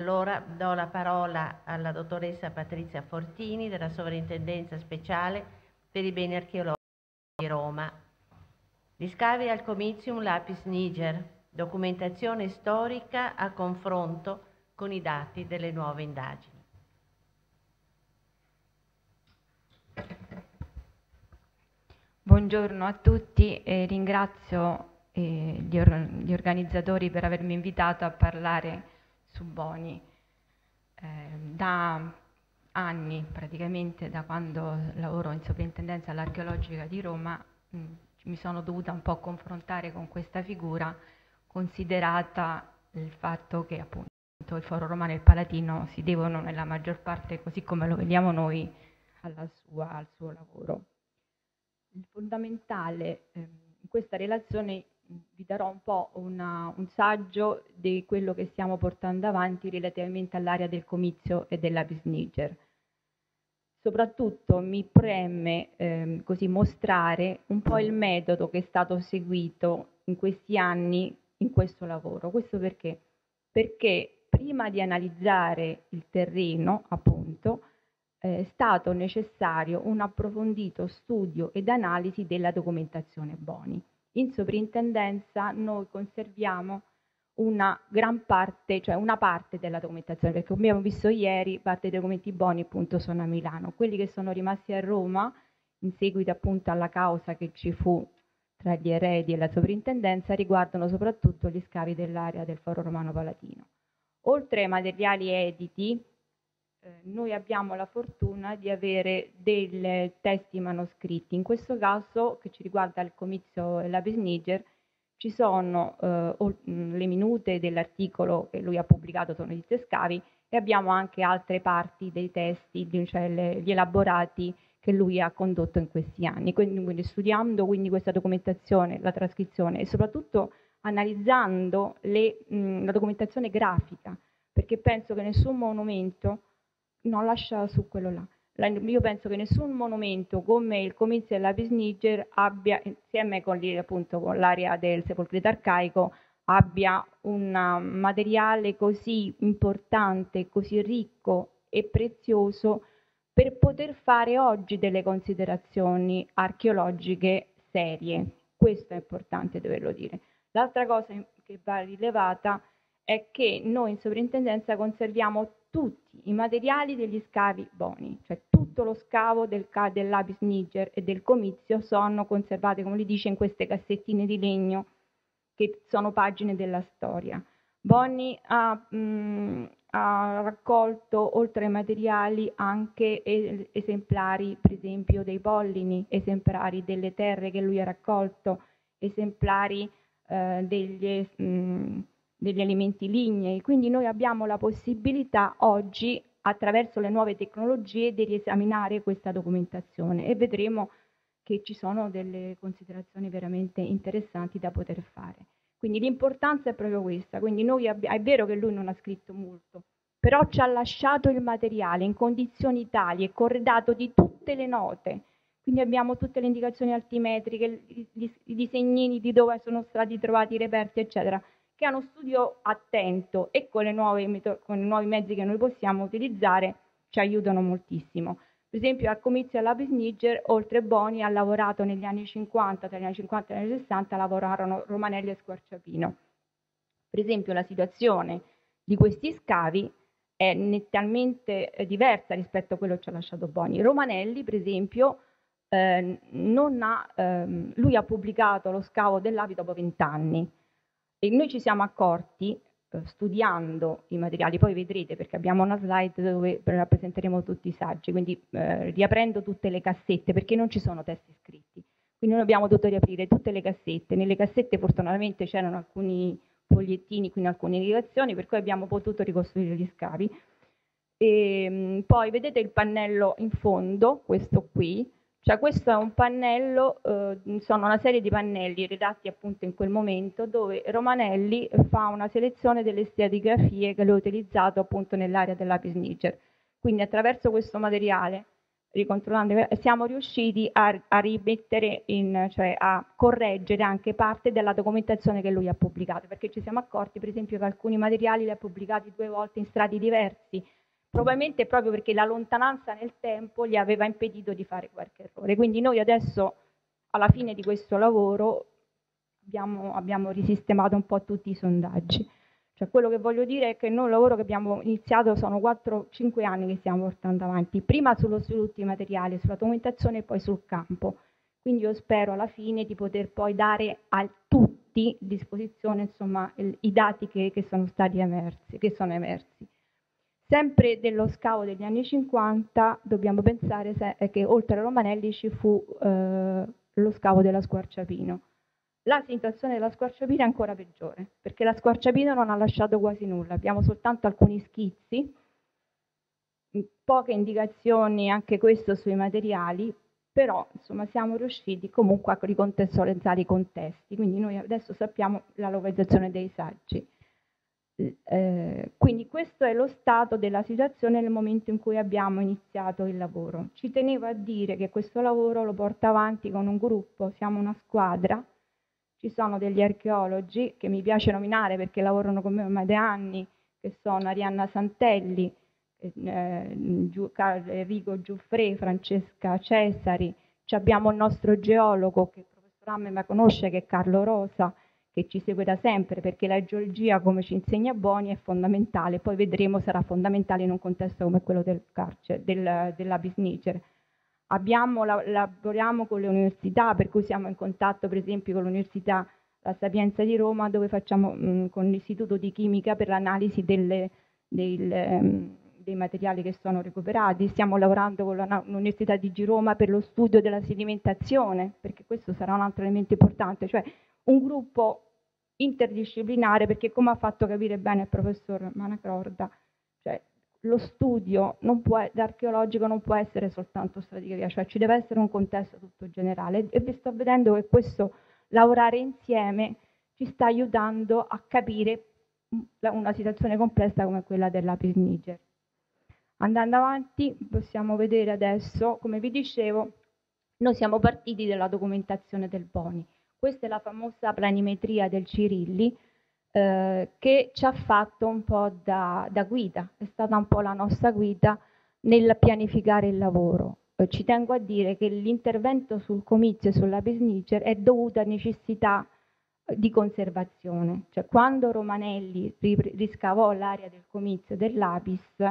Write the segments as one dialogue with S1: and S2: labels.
S1: Allora do la parola alla dottoressa Patrizia Fortini della Sovrintendenza Speciale per i Beni Archeologici di Roma. Gli scavi al Comizium Lapis Niger, documentazione storica a confronto con i dati delle nuove indagini.
S2: Buongiorno a tutti e ringrazio gli organizzatori per avermi invitato a parlare su Boni. Da anni, praticamente da quando lavoro in Sovrintendenza all'Archeologica di Roma, mi sono dovuta un po' confrontare con questa figura, considerata il fatto che appunto il Foro Romano e il Palatino si devono nella maggior parte, così come lo vediamo noi, al suo lavoro. Il fondamentale in questa relazione vi darò un po' un saggio di quello che stiamo portando avanti relativamente all'area del Comizio e del Lapis Niger. Soprattutto mi preme così mostrare un po' il metodo che è stato seguito in questi anni in questo lavoro. Questo perché? Perché prima di analizzare il terreno, appunto, è stato necessario un approfondito studio ed analisi della documentazione Boni. In sovrintendenza noi conserviamo una gran parte, cioè una parte della documentazione, perché come abbiamo visto ieri, parte dei documenti Boni appunto sono a Milano. Quelli che sono rimasti a Roma, in seguito appunto alla causa che ci fu tra gli eredi e la sovrintendenza, riguardano soprattutto gli scavi dell'area del Foro Romano Palatino. Oltre ai materiali editi, noi abbiamo la fortuna di avere dei testi manoscritti. In questo caso, che ci riguarda il Comizio e Lapis Niger, ci sono le minute dell'articolo che lui ha pubblicato, sono gli scavi, e abbiamo anche altre parti dei testi, cioè gli elaborati che lui ha condotto in questi anni. Quindi studiando questa documentazione, la trascrizione e soprattutto analizzando la documentazione grafica, perché penso che nessun monumento non lascia su quello là. Io penso che nessun monumento come il Comizio e la Lapis Niger abbia, insieme con l'area del sepolcreto arcaico, abbia un materiale così importante, così ricco e prezioso per poter fare oggi delle considerazioni archeologiche serie. Questo è importante doverlo dire. L'altra cosa che va rilevata è che noi in sovrintendenza conserviamo tutti i materiali degli scavi Boni, cioè tutto lo scavo del Lapis Niger e del Comizio sono conservati, come li dice, in queste cassettine di legno che sono pagine della storia. Boni ha raccolto, oltre ai materiali, anche esemplari, per esempio, dei pollini, esemplari delle terre che lui ha raccolto, esemplari degli alimenti lignei. Quindi noi abbiamo la possibilità oggi, attraverso le nuove tecnologie, di riesaminare questa documentazione e vedremo che ci sono delle considerazioni veramente interessanti da poter fare. Quindi l'importanza è proprio questa. Quindi noi è vero che lui non ha scritto molto, però ci ha lasciato il materiale in condizioni tali e corredato di tutte le note. Quindi abbiamo tutte le indicazioni altimetriche, i disegnini di dove sono stati trovati i reperti, eccetera, che ha uno studio attento e con i nuovi mezzi che noi possiamo utilizzare ci aiutano moltissimo. Per esempio al Comizio e al Lapis Niger, oltre Boni, ha lavorato negli anni 50, tra gli anni 50 e gli anni 60, lavorarono Romanelli e Squarciapino. Per esempio la situazione di questi scavi è nettamente diversa rispetto a quello che ci ha lasciato Boni. Romanelli, per esempio, lui ha pubblicato lo scavo dell'Api dopo 20 anni e noi ci siamo accorti, studiando i materiali, poi vedrete perché abbiamo una slide dove rappresenteremo tutti i saggi, quindi riaprendo tutte le cassette, perché non ci sono testi scritti, quindi noi abbiamo dovuto riaprire tutte le cassette. Nelle cassette fortunatamente c'erano alcuni fogliettini, quindi alcune indicazioni, per cui abbiamo potuto ricostruire gli scavi. E poi vedete il pannello in fondo, questo qui, cioè questo è un pannello, sono una serie di pannelli redatti appunto in quel momento dove Romanelli fa una selezione delle stratigrafie che lui ha utilizzato appunto nell'area del Lapis Niger. Quindi attraverso questo materiale
S3: ricontrollando, siamo riusciti a rimettere cioè a correggere anche parte della documentazione che lui ha pubblicato, perché ci siamo accorti per esempio che alcuni materiali li ha pubblicati 2 volte in strati diversi, probabilmente proprio perché la lontananza nel tempo gli aveva impedito di fare qualche errore. Quindi noi adesso, alla fine di questo lavoro, abbiamo risistemato un po' tutti i sondaggi. Cioè, quello che voglio dire è che noi il lavoro che abbiamo iniziato sono 4-5 anni che stiamo portando avanti, prima sullo studio di materiale, sulla documentazione e poi sul campo. Quindi io spero alla fine di poter poi dare a tutti a disposizione insomma, i dati che sono stati emersi, che sono emersi. Sempre dello scavo degli anni 50 dobbiamo pensare che oltre a Romanelli ci fu lo scavo della Squarciapino. La situazione della Squarciapino è ancora peggiore, perché la Squarciapino non ha lasciato quasi nulla, abbiamo soltanto alcuni schizzi, poche indicazioni anche questo sui materiali, però insomma siamo riusciti comunque a ricontestualizzare i contesti, quindi noi adesso sappiamo la localizzazione dei saggi. Quindi questo è lo stato della situazione nel momento in cui abbiamo iniziato il lavoro. Ci tenevo a dire che questo lavoro lo porto avanti con un gruppo, siamo una squadra. Ci sono degli archeologi che mi piace nominare perché lavorano con me ormai da anni, che sono Arianna Santelli, Enrico Giuffre, Francesca Cesari. Abbiamo il nostro geologo che il professor Amme conosce, che è Carlo Rosa, che ci segue da sempre perché la geologia, come ci insegna Boni, è fondamentale. Poi vedremo sarà fondamentale in un contesto come quello del carcere, dell'Apis Niger. Lavoriamo con le università, per cui siamo in contatto per esempio con l'Università La Sapienza di Roma, dove facciamo con l'Istituto di Chimica per l'analisi dei materiali che sono recuperati. Stiamo lavorando con l'Università di Roma per lo studio della sedimentazione, perché questo sarà un altro elemento importante, cioè un gruppo interdisciplinare, perché come ha fatto capire bene il professor Manacrorda, cioè lo studio archeologico non può essere soltanto stratigrafia, cioè ci deve essere un contesto tutto generale e vi sto vedendo che questo lavorare insieme ci sta aiutando a capire una situazione complessa come quella dell'Apis Niger. Andando avanti possiamo vedere adesso, come vi dicevo, noi siamo partiti dalla documentazione del Boni. Questa è la famosa planimetria del Cirilli, che ci ha fatto un po' da guida, è stata un po' la nostra guida nel pianificare il lavoro. Ci tengo a dire che l'intervento sul comizio e sull'Apis Niger è dovuto a necessità di conservazione, cioè quando Romanelli riscavò l'area del comizio dell'Apis,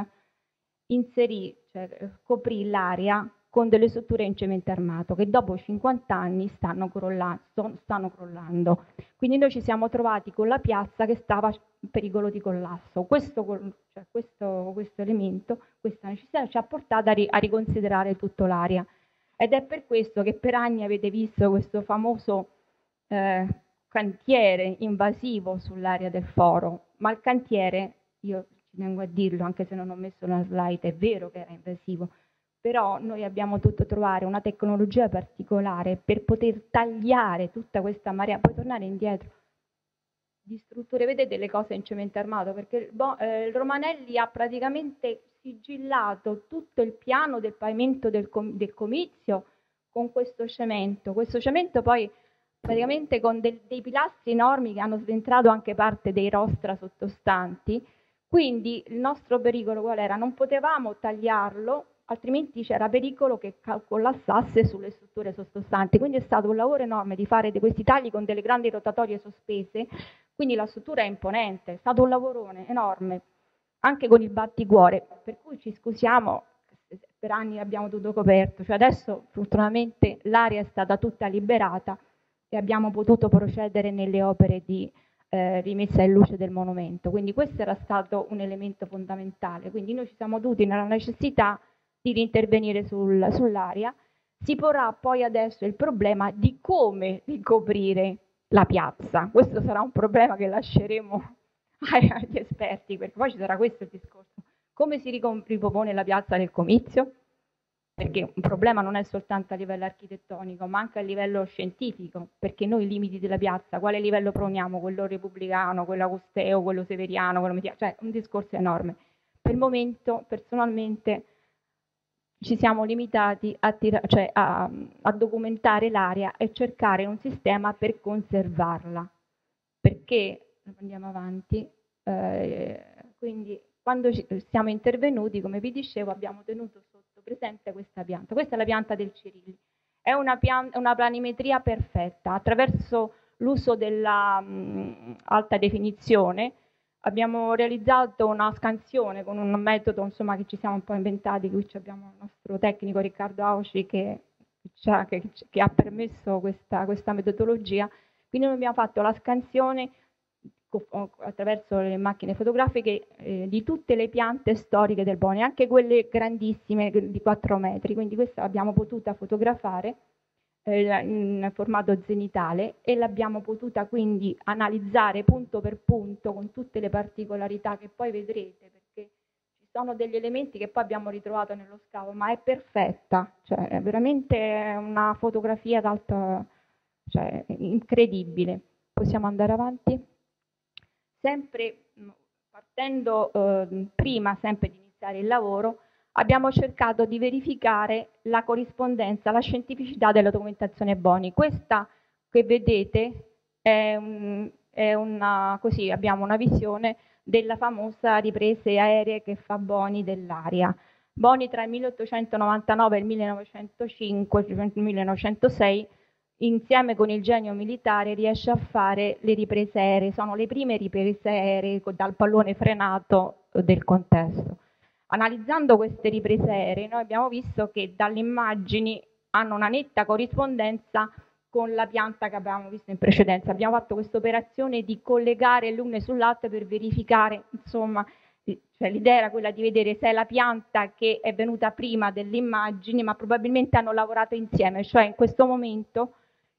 S3: coprì l'area con delle strutture in cemento armato che dopo 50 anni stanno crollando. Quindi noi ci siamo trovati con la piazza che stava in pericolo di collasso. Questo elemento, questa necessità ci ha portato a riconsiderare tutta l'area. Ed è per questo che per anni avete visto questo famoso cantiere invasivo sull'area del foro, ma il cantiere, io ci tengo a dirlo anche se non ho messo una slide, è vero che era invasivo, però noi abbiamo dovuto trovare una tecnologia particolare per poter tagliare tutta questa marea. Puoi tornare indietro? Di strutture, vedete le cose in cemento armato, perché il Romanelli ha praticamente sigillato tutto il piano del pavimento del comizio con questo cemento. Questo cemento poi praticamente con dei pilastri enormi che hanno sventrato anche parte dei rostra sottostanti. Quindi il nostro pericolo qual era? Non potevamo tagliarlo, altrimenti c'era pericolo che collassasse sulle strutture sottostanti. Quindi è stato un lavoro enorme di fare questi tagli con delle grandi rotatorie sospese, quindi la struttura è imponente, è stato un lavorone enorme, anche con il batticuore, per cui ci scusiamo, per anni abbiamo tutto coperto, cioè adesso fortunatamente l'area è stata tutta liberata e abbiamo potuto procedere nelle opere di rimessa in luce del monumento. Quindi questo era stato un elemento fondamentale, quindi noi ci siamo dovuti nella necessità di intervenire sull'area. Si porrà poi adesso il problema di come ricoprire la piazza. Questo sarà un problema che lasceremo agli esperti, perché poi ci sarà questo il discorso. Come si ripropone la piazza del comizio? Perché un problema non è soltanto a livello architettonico, ma anche a livello scientifico, perché noi i limiti della piazza, quale livello proponiamo? Quello repubblicano, quello augusteo, quello severiano, cioè un discorso enorme. Per il momento, personalmente, ci siamo limitati a documentare l'area e cercare un sistema per conservarla. Perché, andiamo avanti, quindi quando siamo intervenuti, come vi dicevo, abbiamo tenuto sotto presente questa pianta. Questa è la pianta del Cirilli. È una planimetria perfetta. Attraverso l'uso della alta definizione abbiamo realizzato una scansione con un metodo, insomma, che ci siamo un po' inventati. Qui abbiamo il nostro tecnico Riccardo Auci che ha permesso questa metodologia. Quindi noi abbiamo fatto la scansione attraverso le macchine fotografiche di tutte le piante storiche del Boni, anche quelle grandissime di 4 metri, quindi questa l'abbiamo potuta fotografare in formato zenitale e l'abbiamo potuta quindi analizzare punto per punto con tutte le particolarità che poi vedrete, perché ci sono degli elementi che poi abbiamo ritrovato nello scavo, ma è perfetta, cioè è veramente una fotografia d'alto, cioè incredibile. Possiamo andare avanti? Sempre partendo prima sempre di iniziare il lavoro, abbiamo cercato di verificare la corrispondenza, la scientificità della documentazione Boni. Questa che vedete così abbiamo una visione della famosa riprese aeree che fa Boni dell'aria. Boni tra il 1899 e il 1905, il 1906, insieme con il genio militare riesce a fare le riprese aeree, sono le prime riprese aeree dal pallone frenato del contesto. Analizzando queste riprese aeree noi abbiamo visto che dalle immagini hanno una netta corrispondenza con la pianta che abbiamo visto in precedenza. Abbiamo fatto questa operazione di collegare l'una sull'altra per verificare, insomma, cioè l'idea era quella di vedere se è la pianta che è venuta prima delle immagini, ma probabilmente hanno lavorato insieme, cioè in questo momento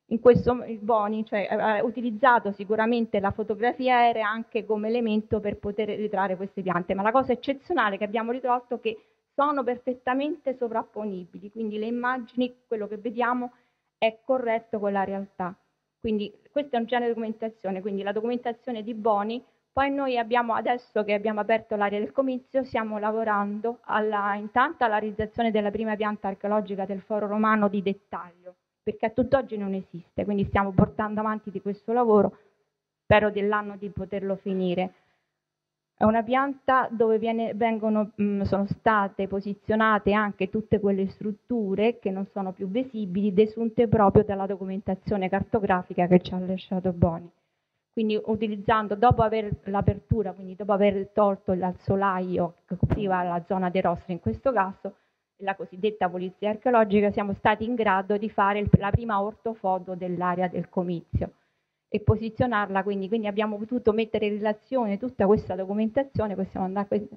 S3: il Boni ha utilizzato sicuramente la fotografia aerea anche come elemento per poter ritrarre queste piante, ma la cosa eccezionale che abbiamo ritrovato è che sono perfettamente sovrapponibili, quindi le immagini, quello che vediamo è corretto con la realtà. Quindi questo è un genere di documentazione, quindi la documentazione di Boni. Poi noi adesso che abbiamo aperto l'area del comizio, stiamo lavorando intanto alla realizzazione della prima pianta archeologica del Foro Romano di dettaglio, perché a tutt'oggi non esiste, quindi stiamo portando avanti di questo lavoro, spero dell'anno di poterlo finire. È una pianta dove sono state posizionate anche tutte quelle strutture che non sono più visibili, desunte proprio dalla documentazione cartografica che ci ha lasciato Boni. Quindi utilizzando, dopo aver l'apertura, quindi dopo aver tolto il solaio che copriva la zona dei rostri in questo caso, la cosiddetta polizia archeologica, siamo stati in grado di fare la prima ortofoto dell'area del comizio e posizionarla, quindi abbiamo potuto mettere in relazione tutta questa documentazione, possiamo andare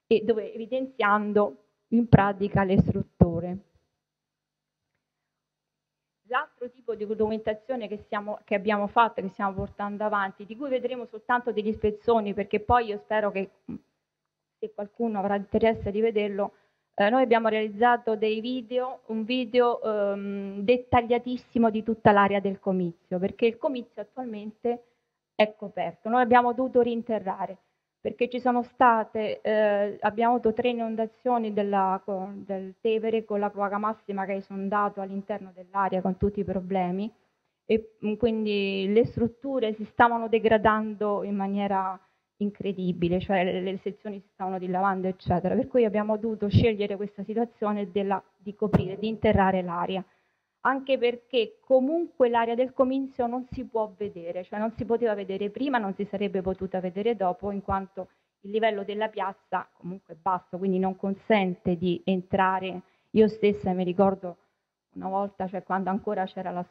S3: e dove evidenziando in pratica le strutture. L'altro tipo di documentazione che abbiamo fatto, che stiamo portando avanti, di cui vedremo soltanto degli spezzoni, perché poi io spero che se qualcuno avrà interesse di vederlo, noi abbiamo realizzato un video dettagliatissimo di tutta l'area del comizio, perché il comizio attualmente è coperto. Noi abbiamo dovuto rinterrare, perché ci sono state, abbiamo avuto 3 inondazioni del Tevere con la cloaca massima che ha esondato all'interno dell'area con tutti i problemi e quindi le strutture si stavano degradando in maniera incredibile, cioè le sezioni si stavano dilavando eccetera, per cui abbiamo dovuto scegliere questa situazione di coprire, di interrare l'area, anche perché comunque l'area del comizio non si può vedere, cioè non si poteva vedere prima, non si sarebbe potuta vedere dopo, in quanto il livello della piazza comunque è basso, quindi non consente di entrare. Io stessa mi ricordo una volta, cioè quando ancora c'era la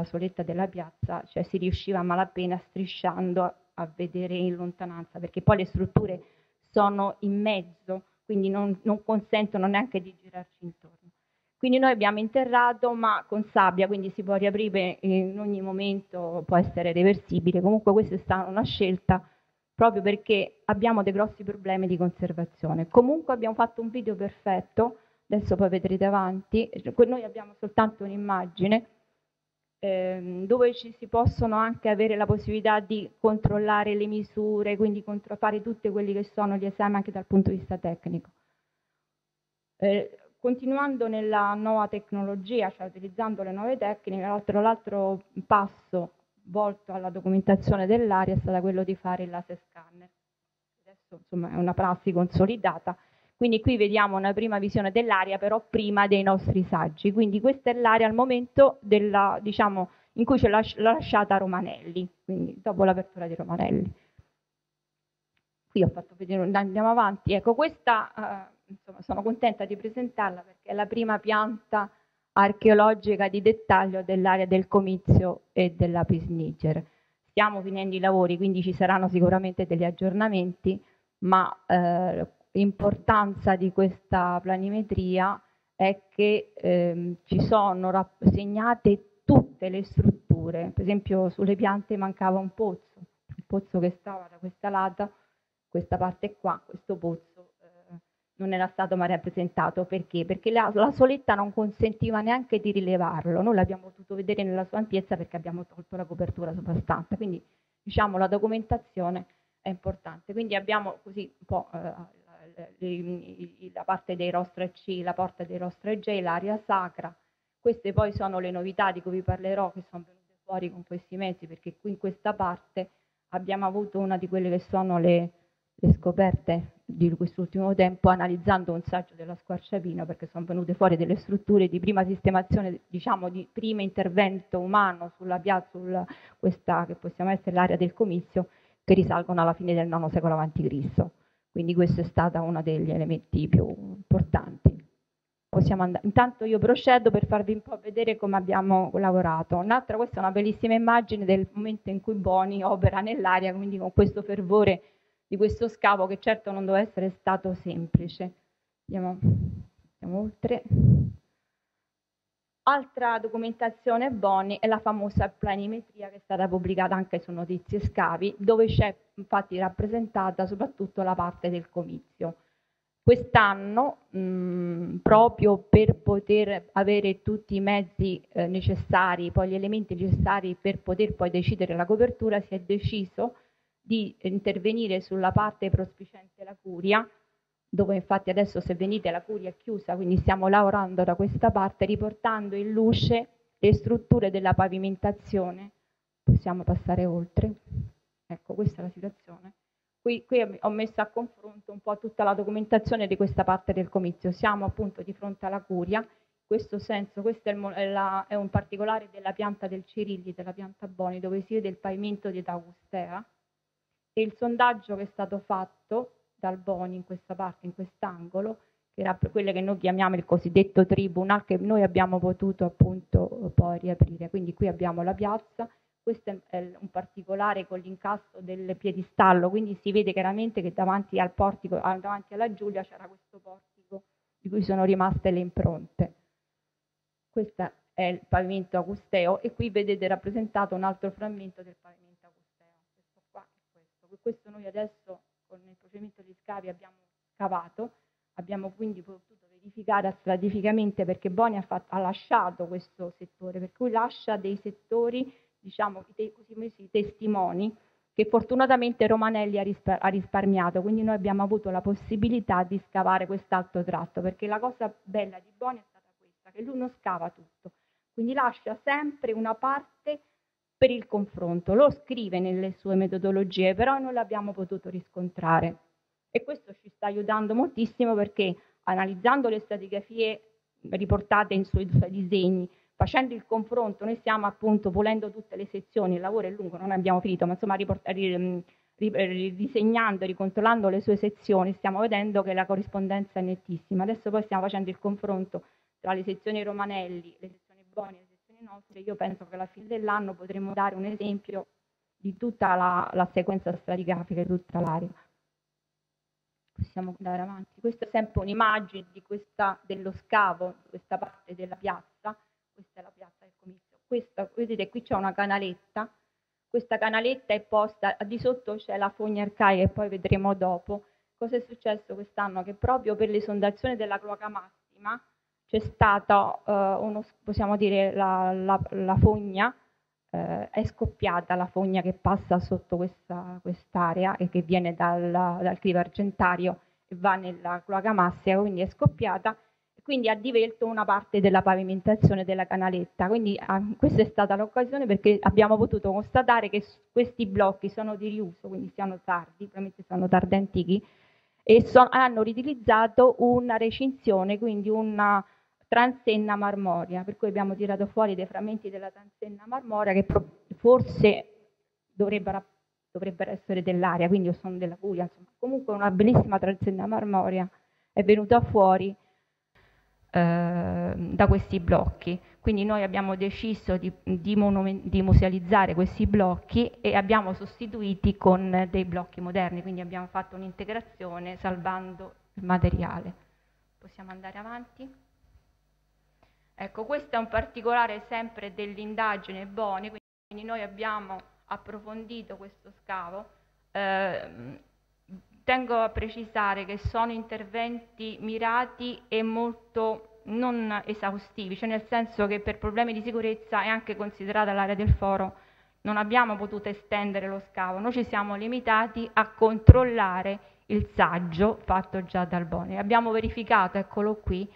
S3: soletta della piazza, cioè si riusciva a malapena strisciando a vedere in lontananza, perché poi le strutture sono in mezzo, quindi non consentono neanche di girarci intorno. Quindi noi abbiamo interrato, ma con sabbia, quindi si può riaprire in ogni momento, può essere reversibile. Comunque questa è stata una scelta proprio perché abbiamo dei grossi problemi di conservazione. Comunque abbiamo fatto un video perfetto, adesso poi vedrete avanti, noi abbiamo soltanto un'immagine dove si possono anche avere la possibilità di controllare le misure, quindi fare tutti quelli che sono gli esami anche dal punto di vista tecnico. Continuando nella nuova tecnologia, cioè utilizzando le nuove tecniche, l'altro passo volto alla documentazione dell'aria è stato quello di fare il laser scanner. Adesso insomma è una prassi consolidata, quindi qui vediamo una prima visione dell'aria però prima dei nostri saggi, quindi questa è l'area al momento della, diciamo, in cui l'ha lasciata Romanelli, quindi dopo l'apertura di Romanelli. Qui ho fatto vedere, andiamo avanti, ecco questa insomma, sono contenta di presentarla perché è la prima pianta archeologica di dettaglio dell'area del Comizio e dell'Apis niger. Stiamo finendo i lavori, quindi ci saranno sicuramente degli aggiornamenti, ma l'importanza di questa planimetria è che ci sono segnate tutte le strutture. Per esempio sulle piante mancava un pozzo che stava da questa lato, questa parte qua, questo pozzo non era stato mai rappresentato. Perché? Perché la soletta non consentiva neanche di rilevarlo. Noi l'abbiamo potuto vedere nella sua ampiezza perché abbiamo tolto la copertura soprastante. Quindi diciamo la documentazione è importante. Quindi abbiamo così un po' la parte dei Rostra C, la porta dei Rostra J, l'area sacra. Queste poi sono le novità di cui vi parlerò, che sono venute fuori con questi mezzi, perché qui in questa parte abbiamo avuto una di quelle che sono le scoperte di quest'ultimo tempo, analizzando un saggio della Squarciapino, perché sono venute fuori delle strutture di prima sistemazione, diciamo di primo intervento umano sulla piazza, questa che possiamo essere l'area del Comizio, che risalgono alla fine del IX secolo a.C. Quindi questo è stato uno degli elementi più importanti. Possiamo andare. Intanto io procedo per farvi un po' vedere come abbiamo lavorato. Un'altra, questa è una bellissima immagine del momento in cui Boni opera nell'area, quindi con questo fervore di questo scavo che certo non doveva essere stato semplice. Andiamo oltre. Altra documentazione Boni è la famosa planimetria che è stata pubblicata anche su Notizie Scavi, dove c'è infatti rappresentata soprattutto la parte del Comizio. Quest'anno, proprio per poter avere tutti i mezzi necessari, poi gli elementi necessari per poter poi decidere la copertura, si è deciso di intervenire sulla parte prospiciente la Curia, dove infatti adesso se venite la Curia è chiusa, quindi stiamo lavorando da questa parte, riportando in luce le strutture della pavimentazione. Possiamo passare oltre. Ecco, questa è la situazione. Qui ho messo a confronto un po' tutta la documentazione di questa parte del Comizio. Siamo appunto di fronte alla Curia. In questo senso, questo è un particolare della pianta del Cirilli, della pianta Boni, dove si vede il pavimento di età augustea. E il sondaggio che è stato fatto dal Boni in questa parte, in quest'angolo, che era quelle che noi chiamiamo il cosiddetto tribunal, che noi abbiamo potuto appunto poi riaprire. Quindi qui abbiamo la piazza. Questo è un particolare con l'incasso del piedistallo, quindi si vede chiaramente che davanti al portico, davanti alla Giulia c'era questo portico di cui sono rimaste le impronte. Questo è il pavimento augusteo e qui vedete rappresentato un altro frammento del pavimento augusteo. Questo qua è questo. Questo noi adesso con il procedimento di scavi abbiamo scavato, abbiamo quindi potuto verificare stratificamente perché Boni ha lasciato questo settore, per cui lascia dei settori, diciamo, così testimoni, che fortunatamente Romanelli ha risparmiato, quindi noi abbiamo avuto la possibilità di scavare quest'altro tratto, perché la cosa bella di Boni è stata questa, che lui non scava tutto, quindi lascia sempre una parte per il confronto, lo scrive nelle sue metodologie, però non l'abbiamo potuto riscontrare e questo ci sta aiutando moltissimo perché analizzando le stratigrafie riportate in suoi disegni, facendo il confronto, noi stiamo appunto pulendo tutte le sezioni, il lavoro è lungo, non abbiamo finito, ma insomma ridisegnando, ricontrollando le sue sezioni, stiamo vedendo che la corrispondenza è nettissima. Adesso poi stiamo facendo il confronto tra le sezioni Romanelli, le sezioni Boni e le sezioni nostre. Io penso che alla fine dell'anno potremo dare un esempio di tutta la sequenza stratigrafica di tutta l'area. Possiamo andare avanti. Questa è sempre un'immagine di dello scavo di questa parte della piazza. Questa è la piazza del Comizio. Vedete, qui c'è una canaletta. Questa canaletta è posta, di sotto c'è la fogna arcaica e poi vedremo dopo. Cosa è successo quest'anno? Che proprio per l'esondazione della cloaca massima c'è stata, possiamo dire, la fogna, è scoppiata la fogna che passa sotto quest'area e che viene dal Crivo Argentario e va nella cloaca massima, quindi è scoppiata quindi ha divelto una parte della pavimentazione della canaletta. Quindi questa è stata l'occasione perché abbiamo potuto constatare che questi blocchi sono di riuso, quindi sono tardi, probabilmente sono tardi antichi, e hanno riutilizzato una recinzione, quindi una transenna marmorea, per cui abbiamo tirato fuori dei frammenti della transenna marmorea che forse dovrebbero essere dell'area, quindi sono della Puglia, insomma. Comunque una bellissima transenna marmorea è venuta fuori da questi blocchi. Quindi noi abbiamo deciso di musealizzare questi blocchi e abbiamo sostituiti con dei blocchi moderni, quindi abbiamo fatto un'integrazione salvando il materiale. Possiamo andare avanti? Ecco, questo è un particolare sempre dell'indagine Boni, quindi noi abbiamo approfondito questo scavo. Tengo a precisare che sono interventi mirati e molto non esaustivi, cioè nel senso che per problemi di sicurezza è anche considerata l'area del foro, non abbiamo potuto estendere lo scavo, noi ci siamo limitati a controllare il saggio fatto già dal Boni. Abbiamo verificato, eccolo qui,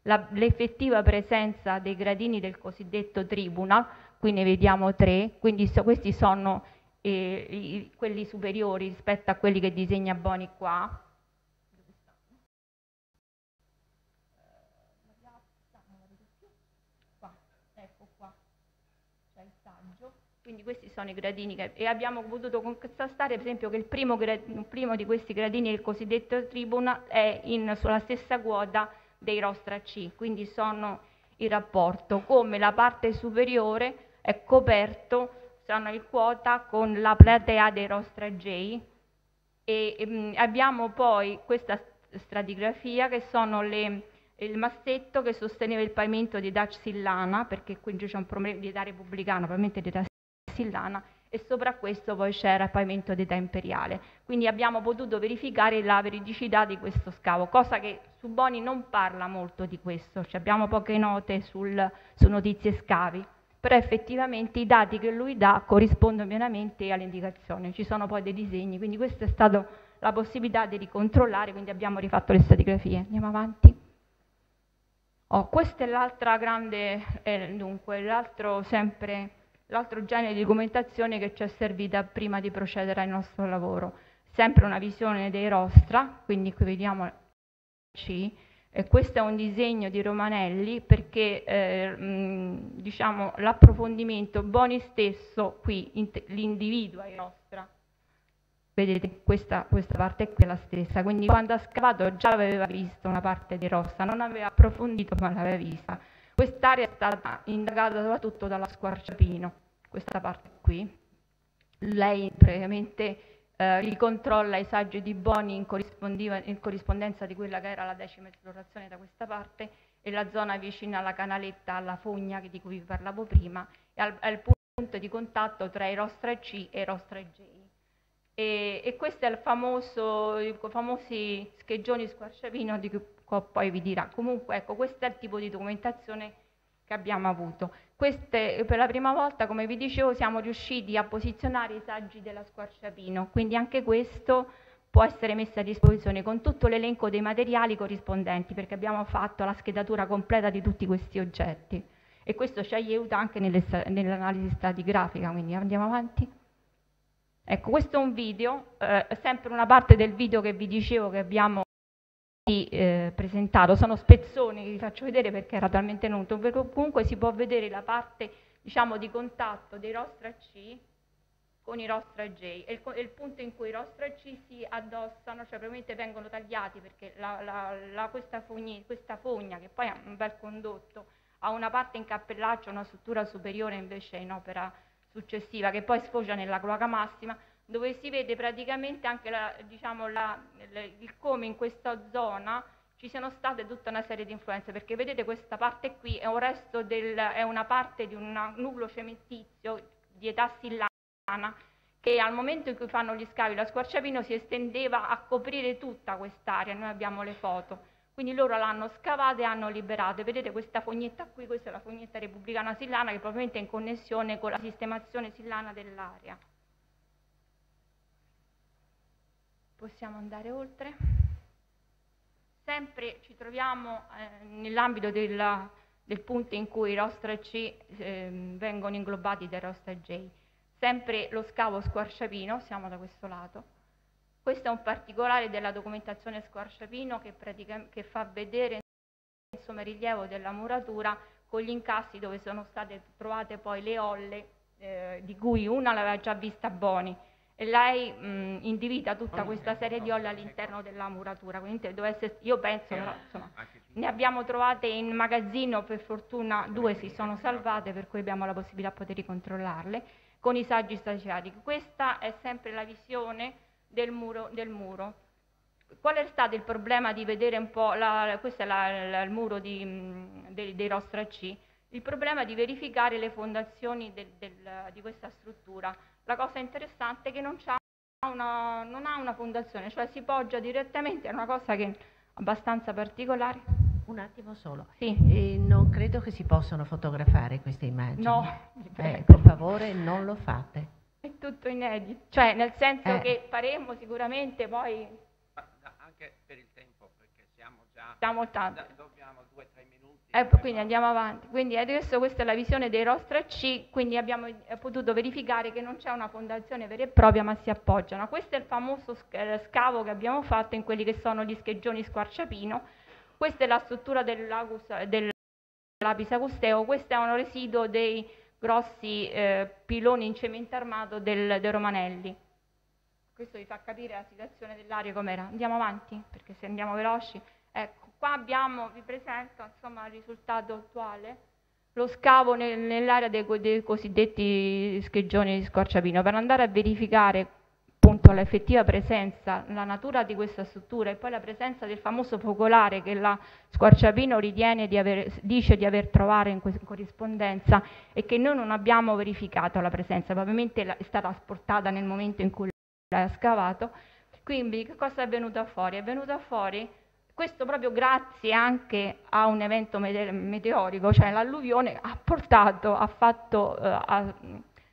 S3: l'effettiva presenza dei gradini del cosiddetto tribunal, qui ne vediamo 3, quindi questi sono quelli superiori rispetto a quelli che disegna Boni qua. Ecco qua, c'è il saggio. Quindi questi sono i gradini e abbiamo potuto constatare per esempio che il primo di questi gradini, il cosiddetto tribunal, è sulla stessa quota dei Rostra C, quindi sono in rapporto, come la parte superiore è coperto, sono in quota con la platea dei Rostra J e abbiamo poi questa stratigrafia che sono il massetto che sosteneva il pavimento di età sillana, perché qui c'è un problema di età repubblicana, probabilmente di età sillana, e sopra questo poi c'era il pavimento d'età imperiale. Quindi abbiamo potuto verificare la veridicità di questo scavo, cosa che su Boni non parla molto di questo, cioè abbiamo poche note su notizie scavi, però effettivamente i dati che lui dà corrispondono pienamente alle indicazioni, ci sono poi dei disegni, quindi questa è stata la possibilità di ricontrollare, quindi abbiamo rifatto le stratigrafie. Andiamo avanti. Questa è l'altra grande, dunque, l'altro genere di documentazione che ci è servita prima di procedere al nostro lavoro. Sempre una visione dei rostra, quindi qui vediamo C, questo è un disegno di Romanelli perché diciamo, l'approfondimento, Boni stesso qui l'individua i rostra. Vedete, questa parte qui è la stessa, quindi quando ha scavato già aveva visto una parte di rostra, non aveva approfondito ma l'aveva vista. Quest'area è stata indagata soprattutto dalla Squarciapino, questa parte qui. Lei praticamente ricontrolla i saggi di Boni in corrispondenza di quella che era la 10ª esplorazione da questa parte e la zona vicina alla canaletta, alla fogna di cui vi parlavo prima, e al punto di contatto tra i Rostra C e i Rostra J. E questo è i famosi scheggioni Squarciapino di cui poi vi dirà. Comunque ecco, questo è il tipo di documentazione che abbiamo avuto. Per la prima volta, come vi dicevo, siamo riusciti a posizionare i saggi della Squarciapino, quindi anche questo può essere messo a disposizione con tutto l'elenco dei materiali corrispondenti, perché abbiamo fatto la schedatura completa di tutti questi oggetti e questo ci aiuta anche nell'analisi stratigrafica, quindi andiamo avanti. Ecco, questo è un video, sempre una parte del video che vi dicevo che abbiamo presentato, sono spezzoni che vi faccio vedere perché era talmente noto, comunque si può vedere la parte, diciamo, di contatto dei Rostra C con i Rostra J e il punto in cui i Rostra C si addossano, cioè probabilmente vengono tagliati perché questa fogna, che poi è un bel condotto, ha una parte in cappellaggio, una struttura superiore invece in opera successiva che poi sfocia nella cloaca massima, dove si vede praticamente anche il come in questa zona ci siano state tutta una serie di influenze, perché vedete questa parte qui è è una parte di un nucleo cementizio di età sillana che al momento in cui fanno gli scavi la Squarciapino si estendeva a coprire tutta quest'area, noi abbiamo le foto. Quindi loro l'hanno scavata e hanno liberato. Vedete questa fognetta qui, questa è la fognetta repubblicana sillana che probabilmente è in connessione con la sistemazione sillana dell'area. Possiamo andare oltre?
S2: sempre ci troviamo nell'ambito del punto in i Rostra C vengono inglobati dai Rostra J. Sempre lo scavo squarciapino, siamo da questo lato. Questo è un particolare della documentazione squarciapino che fa vedere il sommerilievo della muratura con gli incassi dove sono state trovate poi le olle, di cui una l'aveva già vista Boni, e lei individua tutta questa serie di olle all'interno della muratura. Quindi io penso, però, insomma, ne abbiamo trovate in magazzino, per fortuna 2 si sono salvate, per cui abbiamo la possibilità di poter ricontrollarle con i saggi statistici. Questa è sempre la visione del muro. Qual è stato il problema di vedere un po', questo è il muro dei Rostra C, il problema di verificare le fondazioni di questa struttura. La cosa interessante è che non ha una fondazione, cioè si poggia direttamente, è una cosa che è abbastanza particolare.
S1: Un attimo solo.
S2: Sì.
S1: Non credo che si possano fotografare queste immagini.
S2: No.
S1: Per favore non lo fate.
S2: È tutto inedito, cioè nel senso che faremo sicuramente poi...
S4: Anche per il tempo, perché siamo già... Dobbiamo 2-3 minuti.
S2: Quindi andiamo avanti. Quindi adesso questa è la visione dei Rostra C, quindi abbiamo potuto verificare che non c'è una fondazione vera e propria, ma si appoggiano. Questo è il famoso scavo che abbiamo fatto in quelli che sono gli scheggioni squarciapino. Questa è la struttura dell'Apis acusteo, questo è un residuo dei grossi piloni in cemento armato del Romanelli. Questo vi fa capire la situazione dell'area com'era. Andiamo avanti, perché se andiamo veloci. Ecco, qua vi presento insomma il risultato attuale, lo scavo nell'area dei cosiddetti scheggioni di squarciapino, per andare a verificare appunto l'effettiva presenza, la natura di questa struttura e poi la presenza del famoso focolare che la Squarciapino dice di aver trovato in corrispondenza e che noi non abbiamo verificato la presenza, probabilmente è stata asportata nel momento in cui l'ha scavato. Quindi che cosa è venuto fuori? È venuto fuori questo proprio grazie anche a un evento meteorico, cioè l'alluvione ha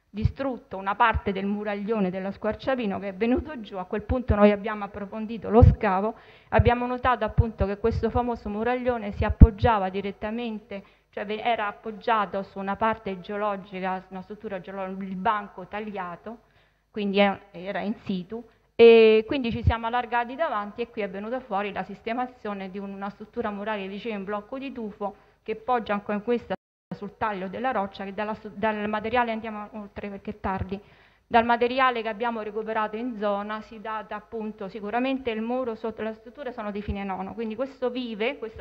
S2: distrutto una parte del muraglione dello Squarciapino che è venuto giù. A quel punto noi abbiamo approfondito lo scavo, abbiamo notato appunto che questo famoso muraglione si appoggiava direttamente, cioè era appoggiato su una parte geologica, una struttura geologica, il banco tagliato, quindi era in situ, e quindi ci siamo allargati davanti e qui è venuta fuori la sistemazione di una struttura muraria vicino in blocco di tufo che poggia ancora questa sul taglio della roccia, che dal materiale, andiamo oltre perché è tardi, dal materiale che abbiamo recuperato in zona si data appunto sicuramente il muro sotto la struttura sono di fine nono, quindi questa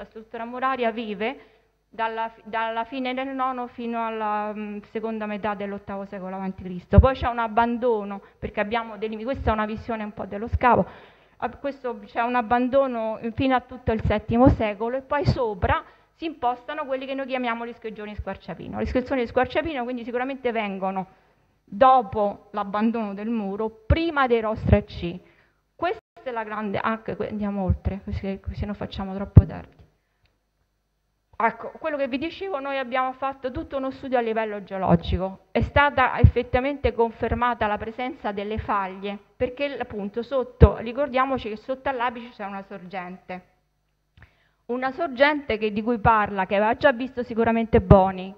S2: struttura muraria vive dalla fine del nono fino alla seconda metà dell'VIII secolo a.C. Poi c'è un abbandono, perché questa è una visione un po' dello scavo, c'è un abbandono fino a tutto il VII secolo e poi sopra si impostano quelli che noi chiamiamo gli scheggioni squarciapino. Gli scheggioni squarciapino quindi sicuramente vengono dopo l'abbandono del muro, prima dei Rostra C. Questa è la grande... andiamo oltre, così non facciamo troppo tardi. Ecco, quello che vi dicevo, noi abbiamo fatto tutto uno studio a livello geologico, è stata effettivamente confermata la presenza delle faglie, perché appunto ricordiamoci che sotto all'apice c'è una sorgente di cui parla, che aveva già visto sicuramente Boni,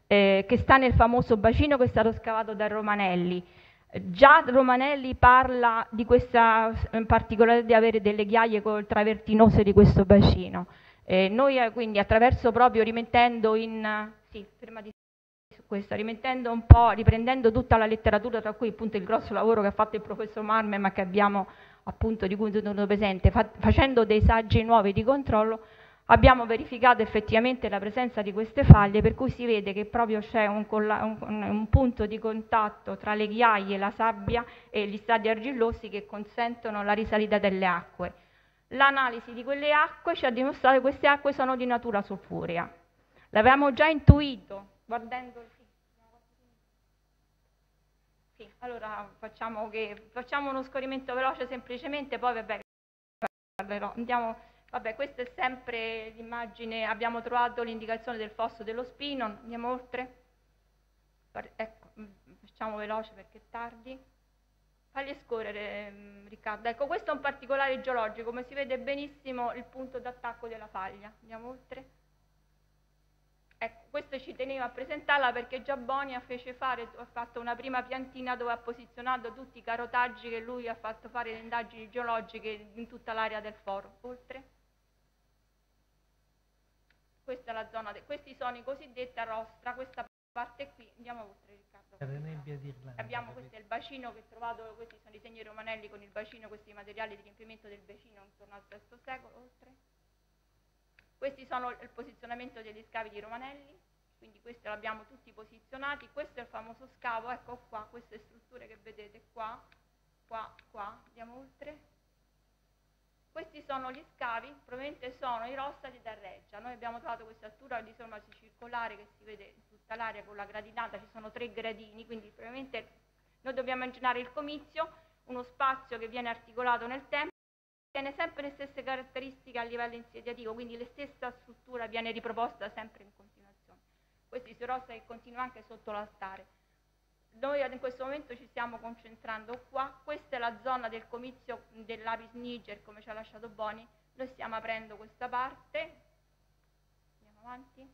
S2: che sta nel famoso bacino che è stato scavato da Romanelli. Già Romanelli parla di questa in particolare di avere delle ghiaie travertinose di questo bacino. Noi quindi attraverso proprio rimettendo riprendendo tutta la letteratura, tra cui appunto il grosso lavoro che ha fatto il professor Marme, ma che abbiamo appunto di cui tenuto presente, facendo dei saggi nuovi di controllo, abbiamo verificato effettivamente la presenza di queste faglie, per cui si vede che proprio c'è un punto di contatto tra le ghiaie, la sabbia e gli strati argillosi che consentono la risalita delle acque. L'analisi di quelle acque ci ha dimostrato che queste acque sono di natura sulfurea. L'avevamo già intuito guardando il film. Sì, allora facciamo uno scorrimento veloce semplicemente, poi vabbè parlerò. Vabbè, questa è sempre l'immagine, abbiamo trovato l'indicazione del fosso dello Spinon, andiamo oltre. Ecco, facciamo veloce perché è tardi.
S3: Fagli scorrere, Riccardo. Ecco, questo è un particolare geologico, come si vede benissimo il punto d'attacco della faglia. Andiamo oltre. Ecco, questo ci tenevo a presentarla perché già Boni ha fatto una prima piantina dove ha posizionato tutti i carotaggi che lui ha fatto fare le indagini geologiche in tutta l'area del foro. Oltre. Questa è la zona, questi sono i cosiddetti a rostra, questa parte qui, andiamo oltre Riccardo. Abbiamo, questo è il bacino che ho trovato, questi sono i segni romanelli con il bacino, questi materiali di riempimento del bacino intorno al VI secolo, oltre. Questi sono il posizionamento degli scavi di Romanelli, quindi questi li abbiamo tutti posizionati, questo è il famoso scavo, ecco qua, queste strutture che vedete qua, qua, andiamo oltre. Questi sono gli scavi, probabilmente sono i rossati da Reggia. Noi abbiamo trovato questa struttura di forma circolare che si vede in tutta l'area con la gradinata, ci sono 3 gradini, quindi probabilmente noi dobbiamo immaginare il comizio, uno spazio che viene articolato nel tempo, tiene sempre le stesse caratteristiche a livello insediativo, quindi la stessa struttura viene riproposta sempre in continuazione. Questi sono rossa che continua anche sotto l'altare. Noi in questo momento ci stiamo concentrando qua, questa è la zona del comizio dell'Apis niger, come ci ha lasciato Boni, noi stiamo aprendo questa parte, andiamo avanti,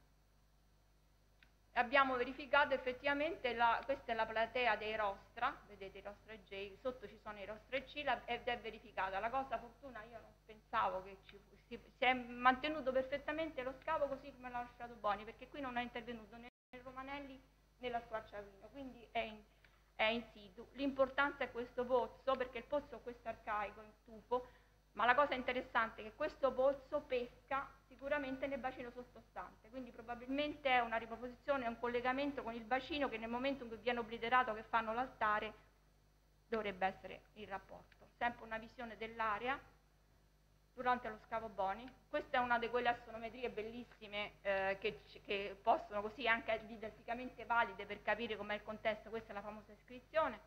S3: abbiamo verificato effettivamente, questa è la platea dei rostra, vedete i rostra J, sotto ci sono i rostra C ed è verificata, la cosa fortuna io non pensavo che si è mantenuto perfettamente lo scavo così come l'ha lasciato Boni, perché qui non è intervenuto né Romanelli nella squarciavino, quindi è in situ. L'importanza è questo pozzo, perché il pozzo è questo arcaico, in tufo, ma la cosa interessante è che questo pozzo pesca sicuramente nel bacino sottostante, quindi probabilmente è una riproposizione, è un collegamento con il bacino che nel momento in cui viene obliterato che fanno l'altare dovrebbe essere il rapporto. Sempre una visione dell'area durante lo scavo Boni. Questa è una di quelle astrometrie bellissime che possono così anche didatticamente valide per capire com'è il contesto. Questa è la famosa iscrizione.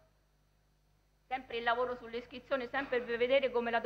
S3: Sempre il lavoro sull'iscrizione, sempre per vedere come la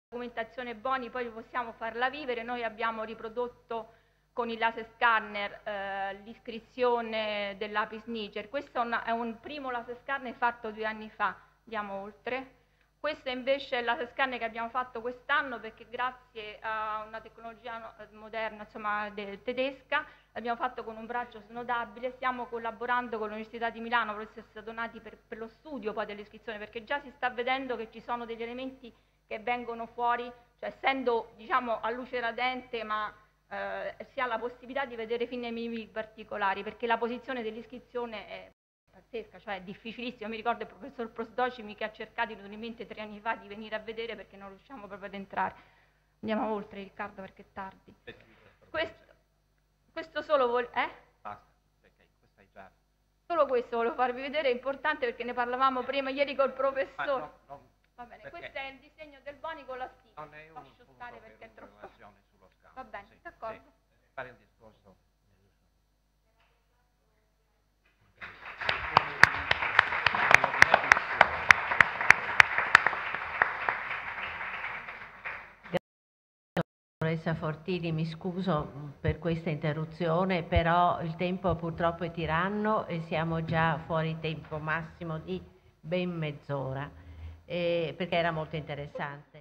S3: documentazione Boni poi possiamo farla vivere. Noi abbiamo riprodotto con il laser scanner l'iscrizione dell'Apis niger. Questo è un primo laser scanner fatto 2 anni fa. Andiamo oltre. Questa invece è la scanner che abbiamo fatto quest'anno perché grazie a una tecnologia moderna, insomma, tedesca, l'abbiamo fatto con un braccio snodabile, stiamo collaborando con l'Università di Milano per essere stati donati per lo studio poi dell'iscrizione, perché già si sta vedendo che ci sono degli elementi che vengono fuori, cioè essendo diciamo a luce radente ma si ha la possibilità di vedere fino ai minimi particolari, perché la posizione dell'iscrizione è pazzesca, cioè è difficilissimo. Mi ricordo il professor Prosdocimi che ha cercato inutilmente 3 anni fa di venire a vedere perché non riusciamo proprio ad entrare. Andiamo oltre Riccardo perché è tardi. Questo solo
S4: Basta, perché questa è già...
S3: Solo questo volevo farvi vedere, è importante perché ne parlavamo prima ieri col professore. Va bene, questo è il disegno del Boni con la stiva.
S4: Non è un
S3: lascio stare perché è troppo...
S4: sullo scavo.
S3: Va bene,
S4: sì,
S3: d'accordo.
S4: Sì. Fare il discorso.
S1: Dottoressa Fortini, mi scuso per questa interruzione, però il tempo purtroppo è tiranno e siamo già fuori tempo massimo di ben mezz'ora, perché era molto interessante.